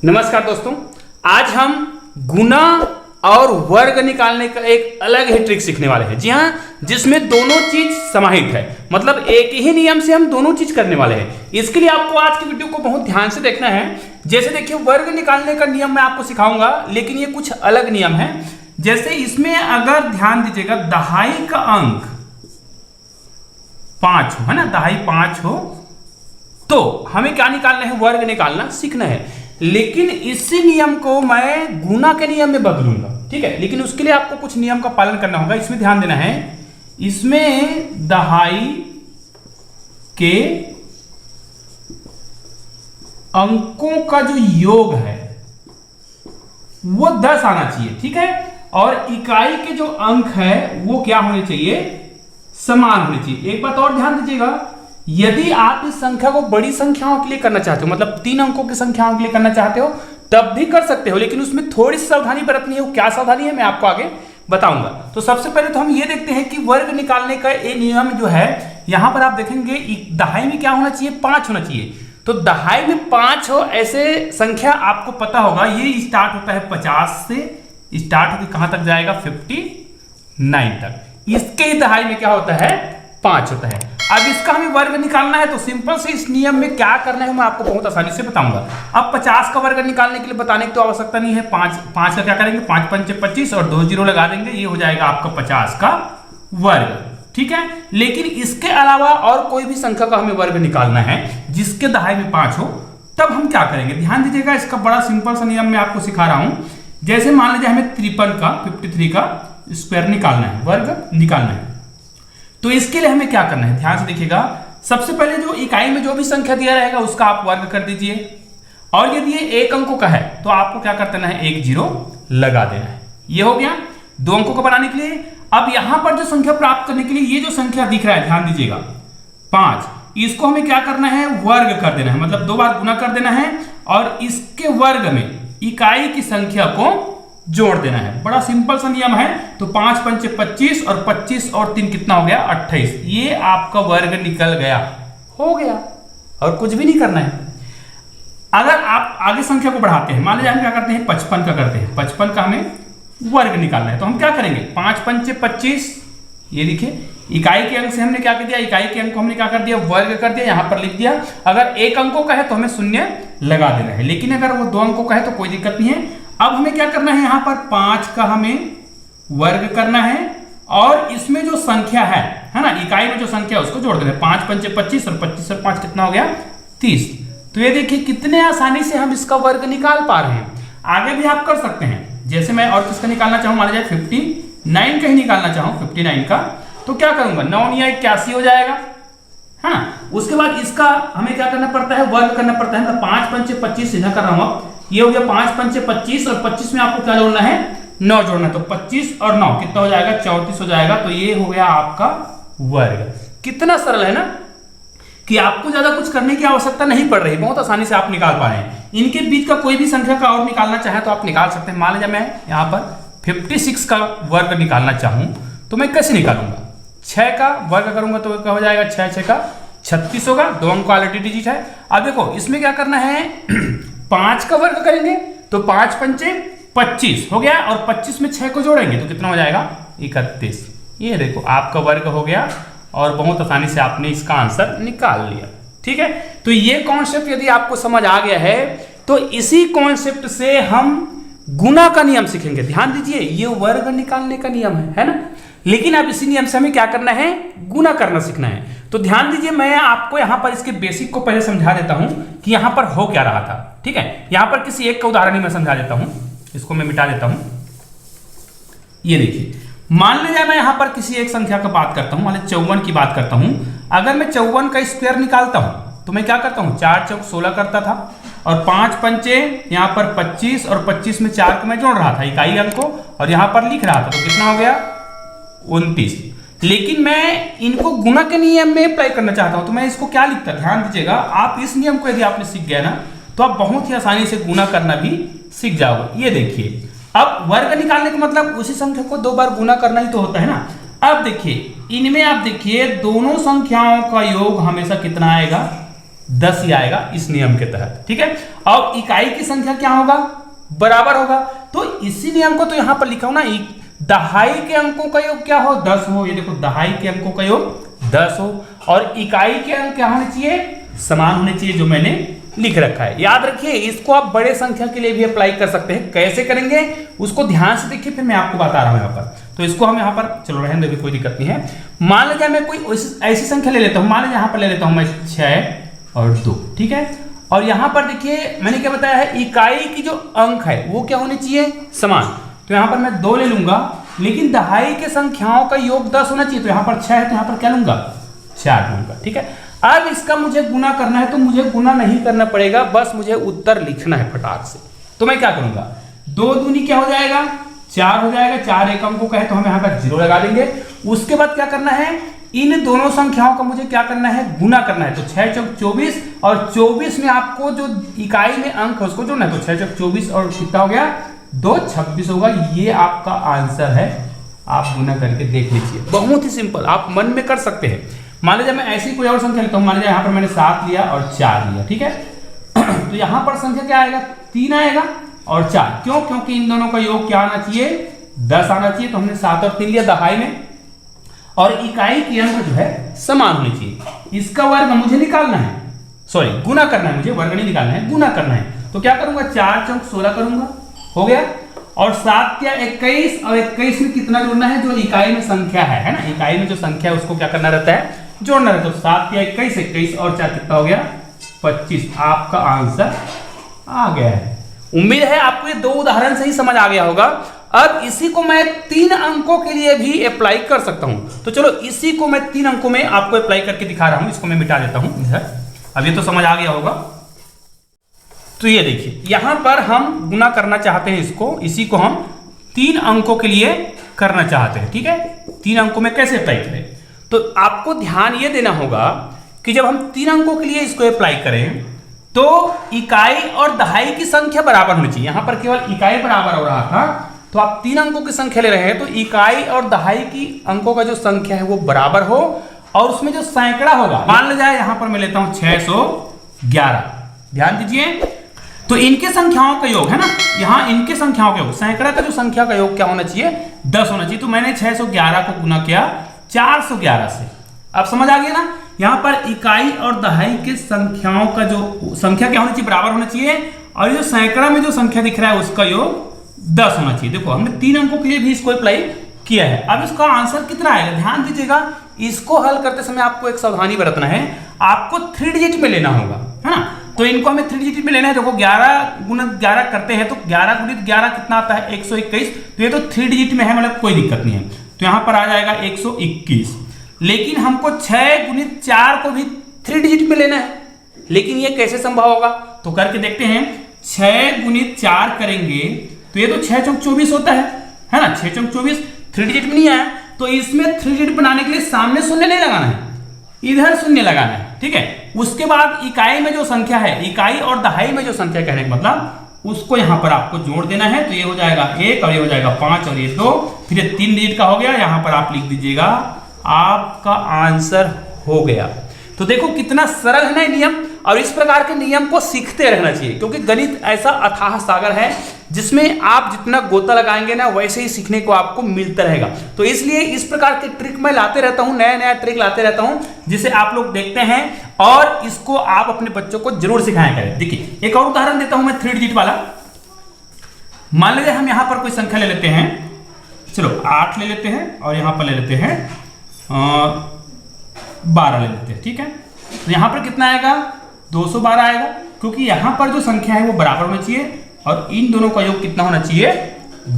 नमस्कार दोस्तों, आज हम गुना और वर्ग निकालने का एक अलग ही ट्रिक सीखने वाले हैं। जी हाँ, जिसमें दोनों चीज समाहित है, मतलब एक ही नियम से हम दोनों चीज करने वाले हैं। इसके लिए आपको आज की वीडियो को बहुत ध्यान से देखना है। जैसे देखिए, वर्ग निकालने का नियम मैं आपको सिखाऊंगा, लेकिन ये कुछ अलग नियम है। जैसे इसमें अगर ध्यान दीजिएगा, दहाई का अंक 5 हो, है ना, दहाई 5 हो तो हमें क्या निकालना है? वर्ग निकालना सीखना है। लेकिन इसी नियम को मैं गुना के नियम में बदलूंगा, ठीक है। लेकिन उसके लिए आपको कुछ नियम का पालन करना होगा। इसमें ध्यान देना है, इसमें दहाई के अंकों का जो योग है वो 10 आना चाहिए, ठीक है। और इकाई के जो अंक है वो क्या होने चाहिए? समान होने चाहिए। एक बात और ध्यान दीजिएगा, यदि आप इस संख्या को बड़ी संख्याओं के लिए करना चाहते हो, मतलब 3 अंकों की संख्याओं के लिए करना चाहते हो, तब भी कर सकते हो, लेकिन उसमें थोड़ी सी सावधानी बरतनी है। वो क्या सावधानी है मैं आपको आगे बताऊंगा। तो सबसे पहले तो हम ये देखते हैं कि वर्ग निकालने का ये नियम जो है, यहां पर आप देखेंगे दहाई में क्या होना चाहिए? 5 होना चाहिए। तो दहाई में 5 हो ऐसे संख्या आपको पता होगा, ये स्टार्ट होता है 50 से, स्टार्ट होकर कहां तक जाएगा? 59 तक। इसके ही दहाई में क्या होता है? 5 होता है। अब इसका हमें वर्ग निकालना है, तो सिंपल से इस नियम में क्या करना है मैं आपको बहुत आसानी से बताऊंगा। अब 50 का वर्ग निकालने के लिए बताने की तो आवश्यकता नहीं है। 5 का क्या करेंगे? 5 पंचे 25 और 2 जीरो लगा देंगे, ये हो जाएगा आपका 50 का वर्ग, ठीक है। लेकिन इसके अलावा और कोई भी संख्या का हमें वर्ग निकालना है जिसके दहाई में 5 हो, तब हम क्या करेंगे? ध्यान दीजिएगा, इसका बड़ा सिंपल सा नियम मैं आपको सिखा रहा हूं। जैसे मान लीजिए हमें 53 का स्क्वायर निकालना है, वर्ग निकालना है, तो इसके लिए हमें क्या करना है? ध्यान से देखिएगा। सबसे पहले जो इकाई में जो भी संख्या दिया रहेगा उसका आप वर्ग कर दीजिए, और यदि ये 1 अंकों का है तो आपको क्या करना है? 1 जीरो लगा देना है। ये हो गया 2 अंकों को बनाने के लिए। अब यहां पर जो संख्या प्राप्त करने के लिए ये जो संख्या दिख रहा है, ध्यान दीजिएगा 5, इसको हमें क्या करना है? वर्ग कर देना है, मतलब 2 बार गुना कर देना है, और इसके वर्ग में इकाई की संख्या को जोड़ देना है। बड़ा सिंपल सा नियम है। तो 5 पंचे 25 और 25 और 3 कितना हो गया? 28। ये आपका वर्ग निकल गया, हो गया, और कुछ भी नहीं करना है। अगर आप आगे संख्या को बढ़ाते हैं, मान लीजिए हम क्या करते हैं? 55 का करते हैं। 55 का हमें वर्ग निकालना है, तो हम क्या करेंगे? 5 पंचे 25, ये देखिए इकाई के अंक से हमने क्या कर दिया? इकाई के अंक को हमने क्या कर दिया? वर्ग कर दिया, यहां पर लिख दिया। अगर 1 अंकों का है तो हमें 0 लगा देना है, लेकिन अगर वो 2 अंकों का है तो कोई दिक्कत नहीं है। अब हमें क्या करना है? यहां पर 5 का हमें वर्ग करना है, और इसमें जो संख्या है ना, इकाई में जो संख्या है उसको जोड़ देना है। 5 पंचे 25 और 25 और 5 कितना हो गया? 30। तो ये देखिए कितने आसानी से हम इसका वर्ग निकाल पा रहे हैं। आगे भी आप कर सकते हैं। जैसे मैं और किसका निकालना चाहूं, मान लीजिए 59 का ही निकालना चाहूं, 59 का, तो क्या करूंगा? 9 या 81 हो जाएगा, है ना। उसके बाद इसका हमें क्या करना पड़ता है? वर्ग करना पड़ता है। 5 पंचे 25 सीधा कर रहा हूं, ये हो गया 5 पंचे 25, और 25 में आपको क्या जोड़ना है? 9 जोड़ना है। तो 25 और 9 कितना हो जाएगा? 34 हो जाएगा। तो ये हो गया आपका वर्ग। कितना सरल है ना, कि आपको ज्यादा कुछ करने की आवश्यकता नहीं पड़ रही, बहुत आसानी से आप निकाल पा रहे हैं। इनके बीच का कोई भी संख्या का और निकालना चाहे तो आप निकाल सकते हैं। मान लीजिए मैं यहां पर 56 का वर्ग निकालना चाहूं तो मैं कैसे निकालूंगा? 6 का वर्ग करूंगा तो क्या हो जाएगा? 6 का 36 होगा। 2 अंक क्वालिटी डिजिट है। अब देखो इसमें क्या करना है? 5 का वर्ग करेंगे तो 5 पंचे 25 हो गया, और 25 में 6 को जोड़ेंगे तो कितना हो जाएगा? 31। ये देखो आपका वर्ग हो गया, और बहुत आसानी से आपने इसका आंसर निकाल लिया, ठीक है। तो ये कॉन्सेप्ट यदि आपको समझ आ गया है, तो इसी कॉन्सेप्ट से हम गुना का नियम सीखेंगे। ध्यान दीजिए, ये वर्ग निकालने का नियम है ना, लेकिन अब इसी नियम से हमें क्या करना है? गुना करना सीखना है। तो ध्यान दीजिए, मैं आपको यहां पर इसके बेसिक को पहले समझा देता हूं कि यहां पर हो क्या रहा था, ठीक है। यहां पर किसी एक का उदाहरण ही मैं समझा देता हूं, इसको मैं मिटा देता हूं। ये देखिए, मान लीजिए मैं यहां पर किसी एक संख्या का बात करता हूं, मान लीजिए 54 की बात करता हूं। अगर मैं 54 का स्क्वायर निकालता हूं तो मैं क्या करता हूं? 4 चौक 16 करता था, और 5 पंचे यहां पर 25, और 25 में 4 को मैं जोड़ रहा था इकाई अंक को, और यहां पर लिख रहा था, तो कितना हो गया? 29। लेकिन मैं इनको गुना के नियम में अप्लाई करना चाहता हूं, तो मैं इसको क्या लिखता? ध्यान दीजिएगा, आप इस नियम को यदि आपने सीख गया ना, तो आप बहुत ही आसानी से गुना करना भी सीख जाओगे। ये देखिए, अब वर्ग निकालने का मतलब उसी संख्या को 2 बार गुना करना ही तो होता है ना। अब देखिए इनमें, आप देखिए दोनों संख्याओं का योग हमेशा कितना आएगा? 10 ही आएगा इस नियम के तहत, ठीक है। अब इकाई की संख्या क्या होगा, बराबर होगा। तो इसी नियम को तो यहां पर लिखा हूं ना, दहाई के अंकों का योग क्या हो, 10 हो। ये देखो दहाई के अंकों का योग 10 हो और इकाई के अंक क्या होने चाहिए, समान होने चाहिए, जो मैंने लिख रखा है। याद रखिए, इसको आप बड़े संख्या के लिए भी अप्लाई कर सकते हैं। कैसे करेंगे उसको ध्यान से देखिए, फिर मैं आपको बता रहा हूं यहाँ पर। तो इसको हम यहाँ पर चलो रहने दो, कोई दिक्कत नहीं है। मान लीजिए मैं कोई ऐसी संख्या ले लेता हूं, मान लीजिए यहाँ पर ले लेता हूं मैं 6 और 2, ठीक है। और यहाँ पर देखिए मैंने क्या बताया है, इकाई की जो अंक है वो क्या होने चाहिए, समान। तो यहाँ पर मैं 2 ले लूंगा, लेकिन दहाई के संख्याओं का योग 10 होना चाहिए। तो यहाँ पर 6 है तो यहाँ पर क्या लूंगा, 4 लूंगा, ठीक है। अब इसका मुझे गुना करना है, तो मुझे गुना नहीं करना पड़ेगा, बस मुझे उत्तर लिखना है फटाक से। तो मैं क्या करूंगा, 2 दूनी क्या हो जाएगा, 4 हो जाएगा। 4 एक अंकों का है तो हम यहाँ पर 0 लगा देंगे। उसके बाद क्या करना है, इन दोनों संख्याओं का मुझे क्या करना है, गुना करना है। तो 6 चौक 24 और 24 में आपको जो इकाई में अंक है उसको जोड़ना है। तो 6 चौक 24 और कितना हो गया, 2 26 होगा। ये आपका आंसर है, आप गुना करके देख लीजिए। बहुत ही सिंपल, आप मन में कर सकते हैं। मान लीजिए मैं ऐसी कोई और संख्या लेता हूं, मान लीजिए यहाँ पर मैंने 7 लिया और 4 लिया, ठीक है। तो यहाँ पर संख्या क्या आएगा, 3 आएगा और 4। क्यों, क्योंकि इन दोनों का योग क्या आना चाहिए, 10 आना चाहिए। तो हमने 7 और 3 लिया दहाई में, और इकाई की अंक जो है समान होनी चाहिए। इसका वर्ग मुझे निकालना है, सॉरी गुना करना है, मुझे वर्ग नहीं निकालना है, गुना करना है। तो क्या करूंगा, 4 चौक 16 करूंगा, हो गया। और 7 या 21, और 21 में कितना जोड़ना है, जो इकाई में संख्या है ना, इकाई में जो संख्या है उसको क्या करना रहता है, जोड़ना रहता है। तो 7 या 21, 21 और 4 कितना हो गया, 25। आपका आंसर आ गया है। उम्मीद है आपको ये 2 उदाहरण से ही समझ आ गया होगा। अब इसी को मैं 3 अंकों के लिए भी अप्लाई कर सकता हूं। तो चलो इसी को मैं 3 अंकों में आपको अप्लाई करके दिखा रहा हूं। इसको मैं मिटा देता हूं इधर। अब ये तो समझ आ गया होगा। तो ये देखिए, यहां पर हम गुना करना चाहते हैं इसको, इसी को हम 3 अंकों के लिए करना चाहते हैं, ठीक है। 3 अंकों में कैसे अप्लाई करें, तो आपको ध्यान ये देना होगा कि जब हम 3 अंकों के लिए इसको अप्लाई करें तो इकाई और दहाई की संख्या बराबर होनी चाहिए। यहां पर केवल इकाई बराबर हो रहा था, तो आप 3 अंकों की संख्या ले रहे हैं तो इकाई और दहाई की अंकों का जो संख्या है वो बराबर हो, और उसमें जो सैकड़ा होगा, मान लीजिए यहां पर मैं लेता हूं 611। ध्यान दीजिए, तो इनके संख्याओं का योग है ना, यहां इनके संख्याओं का योग, सैकड़ा का जो संख्या का योग क्या होना चाहिए, 10 होना चाहिए। तो मैंने 611 को गुना किया 411 से। अब समझ आ गया ना, यहां पर इकाई और दहाई के संख्याओं का जो संख्या क्या होनी चाहिए, बराबर होना चाहिए, और ये जो सैकड़ा में जो संख्या दिख रहा है उसका योग 10 होना चाहिए। देखो हमने 3 अंकों के लिए भी इसको अप्लाई किया है। अब इसका आंसर कितना आएगा, ध्यान दीजिएगा। इसको हल करते समय आपको एक सावधानी बरतना है, आपको 3 डिजिट में लेना होगा, है ना। तो इनको हमें 3 डिजिट में लेना है। देखो 11 गुणा 11 करते हैं तो 11 गुणित 11 कितना आता है, 121। तो ये तो 3 डिजिट में है, मतलब कोई दिक्कत नहीं है। तो यहां पर आ जाएगा 121। लेकिन हमको 6 गुणित 4 को भी 3 डिजिट में लेना है, लेकिन ये कैसे संभव होगा, तो करके देखते हैं। 6 गुणित 4 करेंगे तो ये तो 6 चौक 24 होता है ना। 6 चौक 24 3 डिजिट में नहीं आया, तो इसमें 3 डिजिट बनाने के लिए सामने शून्य नहीं लगाना है, इधर शून्य लगाना है, ठीक है। उसके बाद इकाई में जो संख्या है, इकाई और दहाई में जो संख्या कहने का मतलब, उसको यहां पर आपको जोड़ देना है। तो ये हो जाएगा 1 और ये हो जाएगा 5 और ये 2, फिर ये 3 डिजिट का हो गया। यहां पर आप लिख दीजिएगा, आपका आंसर हो गया। तो देखो कितना सरल है ना नियम, और इस प्रकार के नियम को सीखते रहना चाहिए, क्योंकि गणित ऐसा अथाह सागर है जिसमें आप जितना गोता लगाएंगे ना वैसे ही सीखने को आपको मिलता रहेगा। तो इसलिए इस प्रकार के ट्रिक मैं लाते रहता हूं, नया नया ट्रिक लाते रहता हूं, जिसे आप लोग देखते हैं और इसको आप अपने बच्चों को जरूर सिखाया करें। देखिए एक और उदाहरण देता हूं मैं 3 डिजिट वाला। मान लीजिए हम यहां पर कोई संख्या ले लेते हैं, चलो 8 ले लेते हैं, और यहां पर ले लेते हैं 12 ले लेते हैं, ठीक है। तो यहां पर कितना आएगा, 212 आएगा, क्योंकि यहां पर जो संख्या है वो बराबर होनी चाहिए, और इन दोनों का योग कितना होना चाहिए,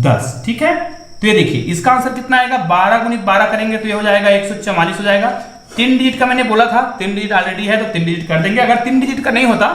10, ठीक है। तो ये देखिए इसका आंसर कितना आएगा, 12 गुणित 12 करेंगे तो ये हो जाएगा 144 हो जाएगा। 3 डिजिट का मैंने बोला था, 3 डिजिट ऑलरेडी है तो 3 डिजिट कर देंगे। अगर 3 डिजिट का नहीं होता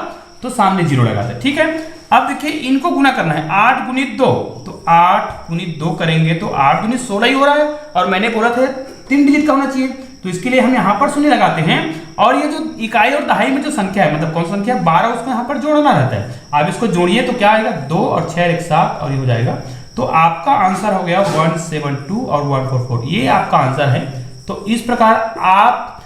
तो सामने 0 लगाते, ठीक है। अब देखिए इनको गुना करना है, 8 गुणित 2, तो 8 गुणित 2 करेंगे तो 8 गुणित 16 ही हो रहा है, और मैंने बोला था 3 डिजिट का होना चाहिए, तो इसके लिए हम यहाँ पर शून्य लगाते हैं। और ये जो इकाई और दहाई में जो संख्या है, मतलब कौन सी संख्या, 12, उसको यहाँ पर जोड़ना रहता है। आप इसको जोड़िए तो क्या आएगा, 2 और 6 एक 7, और ये हो जाएगा। तो आपका आंसर हो गया 172 और 144, ये आपका आंसर है। तो इस प्रकार आप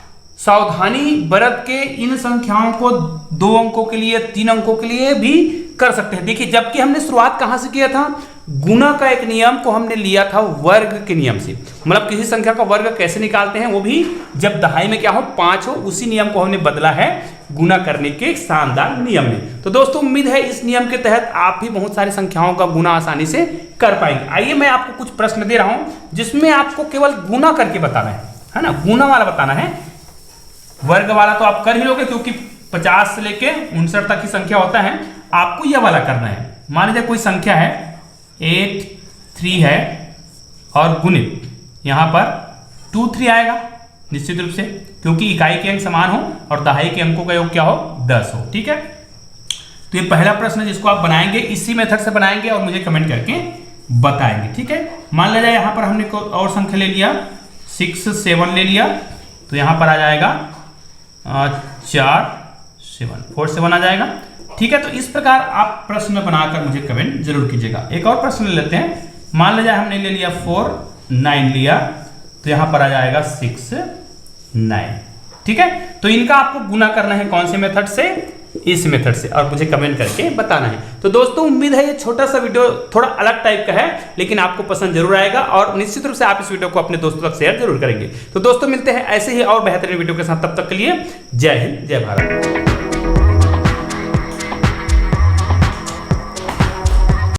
सावधानी बरत के इन संख्याओं को 2 अंकों के लिए, 3 अंकों के लिए भी कर सकते हैं। देखिए, जबकि हमने शुरुआत कहां से किया था, गुणा का एक नियम को हमने लिया था वर्ग के नियम से। मतलब किसी संख्या का वर्ग कैसे निकालते हैं, वो भी जब दहाई में क्या हो, 5 हो, उसी नियम को हमने बदला है गुणा करने के एक शानदार नियम में। तो दोस्तों, उम्मीद है इस नियम के तहत आप भी बहुत सारी संख्याओं का गुणा आसानी से कर पाएंगे। आइए मैं आपको कुछ प्रश्न दे रहा हूं जिसमें आपको केवल गुणा करके बताना है ना, गुणा वाला बताना है। वर्ग वाला तो आप कर ही लोगे, क्योंकि 50 से लेके 59 तक की संख्या होता है। आपको यह वाला करना है। मान लीजिए कोई संख्या है 8 3 है और गुणित यहां पर 2 3 आएगा निश्चित रूप से, क्योंकि इकाई के अंक समान हो और दहाई के अंकों का योग क्या हो, 10 हो। ठीक है, तो ये पहला प्रश्न जिसको आप बनाएंगे इसी मेथड से बनाएंगे और मुझे कमेंट करके बताएंगे। ठीक है, मान लीजिए यहां पर हमने कोई और संख्या ले लिया, 6 7 ले लिया, तो यहां पर आ जाएगा 4 7 4 7 आ जाएगा। ठीक है, तो इस प्रकार आप प्रश्न बनाकर मुझे कमेंट जरूर कीजिएगा। एक और प्रश्न ले लेते हैं। मान लीजिए हमने ले लिया 4 9 लिया, तो यहां पर आ जाएगा 6 9। ठीक है, तो इनका आपको गुना करना है कौन से मेथड से, इस मेथड से, और मुझे कमेंट करके बताना है। तो दोस्तों, उम्मीद है ये छोटा सा वीडियो थोड़ा अलग टाइप का है, लेकिन आपको पसंद जरूर आएगा और निश्चित रूप से आप इस वीडियो को अपने दोस्तों तक शेयर जरूर करेंगे। तो दोस्तों, मिलते हैं ऐसे ही और बेहतरीन वीडियो के साथ, तब तक के लिए जय हिंद जय भारत।